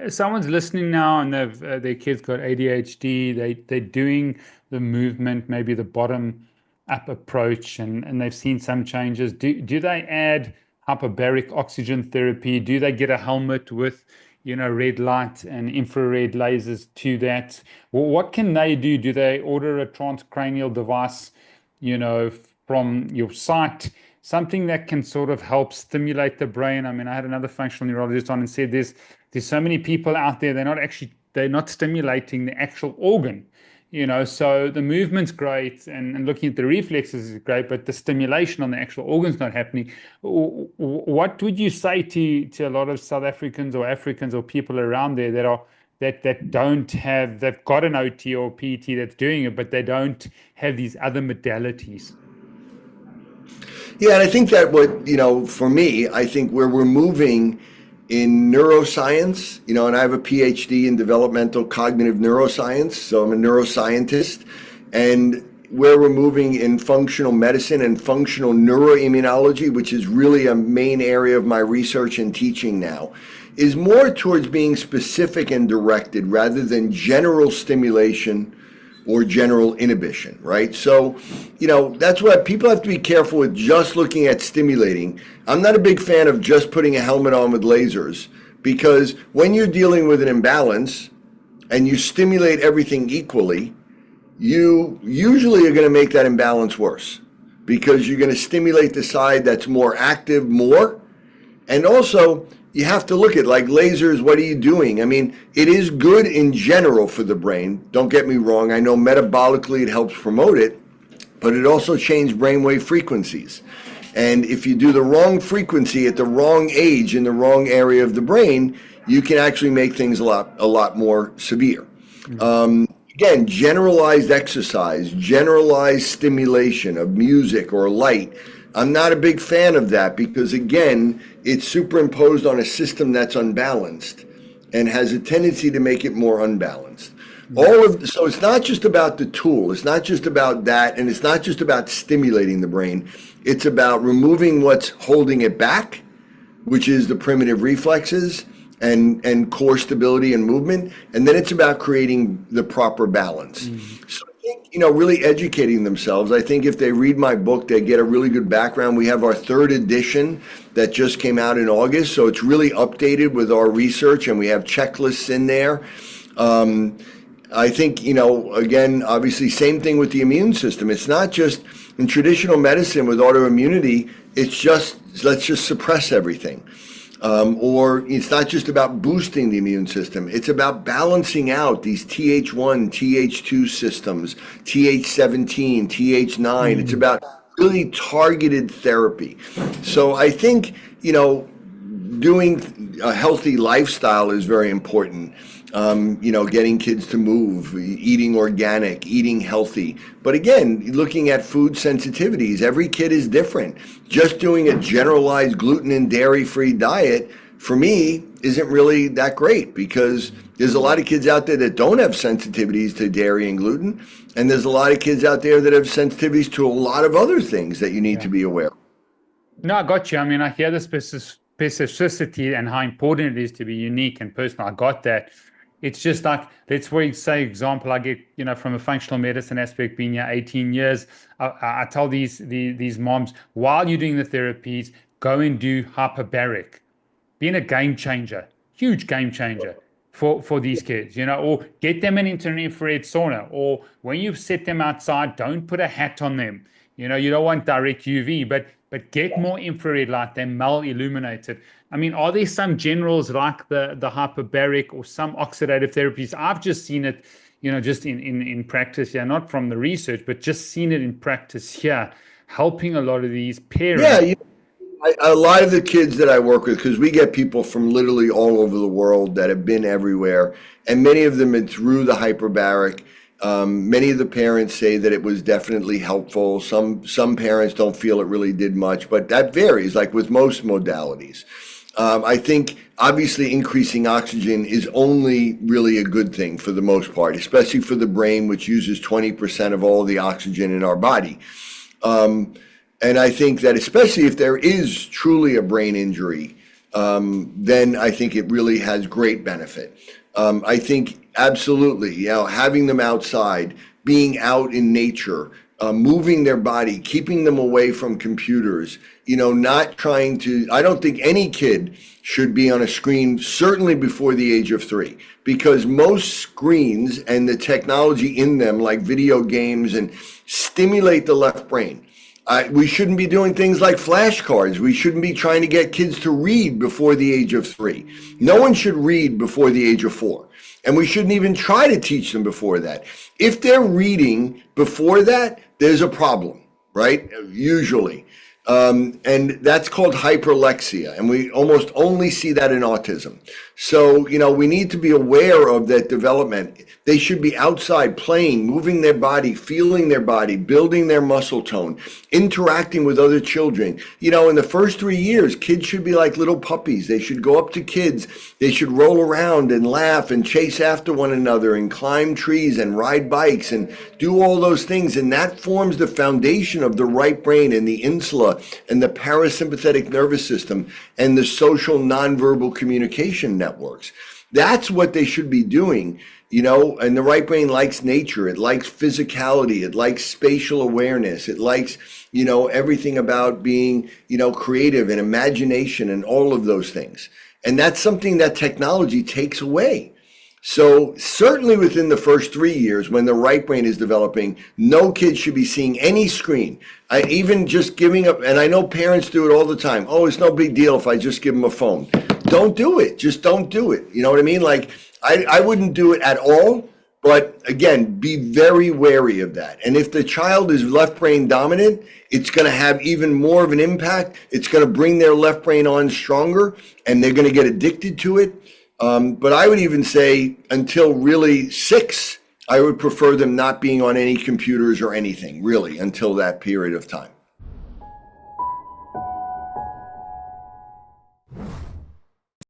someone's listening now and their kids got ADHD. They're doing the movement, maybe the bottom up approach, and they've seen some changes. Do they add hyperbaric oxygen therapy? Do they get a helmet with, red light and infrared lasers to that? Well, what can they do? Do they order a transcranial device, from your site? Something that can sort of help stimulate the brain. I mean, I had another functional neurologist on and said there's so many people out there, they're not stimulating the actual organ. So the movement's great and looking at the reflexes is great, but the stimulation on the actual organ's not happening. What would you say to a lot of South Africans or Africans or people around there that don't have, they've got an OT or PT that's doing it, but they don't have these other modalities? Yeah, and I think that for me, I think where we're moving in neuroscience, and I have a PhD in developmental cognitive neuroscience, so I'm a neuroscientist, and where we're moving in functional medicine and functional neuroimmunology, which is really a main area of my research and teaching now, is more towards being specific and directed rather than general stimulation or general inhibition, right? So, that's why people have to be careful with just looking at stimulating. I'm not a big fan of just putting a helmet on with lasers, because when you're dealing with an imbalance and you stimulate everything equally, you usually are going to make that imbalance worse, because you're going to stimulate the side that's more active more. And also, you have to look at, like, lasers, what are you doing? I mean, it is good in general for the brain. Don't get me wrong. I know metabolically it helps promote it, but it also changes brainwave frequencies. And if you do the wrong frequency at the wrong age in the wrong area of the brain, you can actually make things a lot more severe. Again, generalized exercise, generalized stimulation of music or light, I'm not a big fan of that, because again, it's superimposed on a system that's unbalanced and has a tendency to make it more unbalanced. So it's not just about the tool, it's not just about that, and it's not just about stimulating the brain. It's about removing what's holding it back, which is the primitive reflexes and core stability and movement, and then it's about creating the proper balance. So I think, really educating themselves. I think if they read my book, they get a really good background. We have our 3rd edition that just came out in August, so it's really updated with our research, and we have checklists in there. I think, again, obviously, same thing with the immune system. It's not just in traditional medicine with autoimmunity, it's just, let's just suppress everything. Or it's not just about boosting the immune system. It's about balancing out these Th1, Th2 systems, Th17, Th9. It's about really targeted therapy. So I think, doing a healthy lifestyle is very important. Getting kids to move, eating organic, eating healthy. But again, looking at food sensitivities, every kid is different. Just doing a generalized gluten and dairy-free diet, for me, isn't really that great, because there's a lot of kids out there that don't have sensitivities to dairy and gluten. And there's a lot of kids out there that have sensitivities to a lot of other things that you need to be aware of. No, I got you. I mean, I hear the specificity and how important it is to be unique and personal. I got that. It's just like, let's say example, I get, from a functional medicine aspect, being here 18 years, I tell these moms, while you're doing the therapies, go and do hyperbaric. Being a game changer, huge game changer for these kids, or get them an infrared sauna, or when you set them outside, don't put a hat on them. You don't want direct UV, but get more infrared light than illuminated. I mean, are there some generals like the hyperbaric or some oxidative therapies? I've just seen it, just in practice here, not from the research, but just seen it in practice here, helping a lot of these parents. Yeah, a lot of the kids that I work with, because we get people from literally all over the world that have been everywhere, and many of them through the hyperbaric. Many of the parents say that it was definitely helpful. Some parents don't feel it really did much, but that varies, like with most modalities. I think obviously increasing oxygen is only really a good thing for the most part, especially for the brain, which uses 20% of all the oxygen in our body. And I think that especially if there is truly a brain injury, then I think it really has great benefit. I think absolutely, having them outside, being out in nature, moving their body, keeping them away from computers, not trying to, I don't think any kid should be on a screen, certainly before the age of 3, because most screens and the technology in them, like video games, and stimulate the left brain. We shouldn't be doing things like flashcards. We shouldn't be trying to get kids to read before the age of 3. No one should read before the age of 4. And we shouldn't even try to teach them before that. If they're reading before that, there's a problem, right? Usually. And that's called hyperlexia. And we almost only see that in autism. So, we need to be aware of that development. They should be outside playing, moving their body, feeling their body, building their muscle tone, interacting with other children. In the first 3 years, kids should be like little puppies. They should go up to kids. They should roll around and laugh and chase after one another and climb trees and ride bikes and do all those things. And that forms the foundation of the right brain and the insula and the parasympathetic nervous system and the social nonverbal communication networks. That's what they should be doing, and the right brain likes nature. It likes physicality. It likes spatial awareness. It likes, everything about being, creative and imagination and all of those things. And that's something that technology takes away. So certainly within the first 3 years, when the right brain is developing, no kid should be seeing any screen. Even just giving up, and I know parents do it all the time. Oh, it's no big deal if I just give them a phone. Don't do it. Just don't do it. You know what I mean? Like, I wouldn't do it at all. But again, be very wary of that. And if the child is left brain dominant, it's going to have even more of an impact. It's going to bring their left brain on stronger, and they're going to get addicted to it. But I would even say until really 6, I would prefer them not being on any computers or anything, really, until that period of time.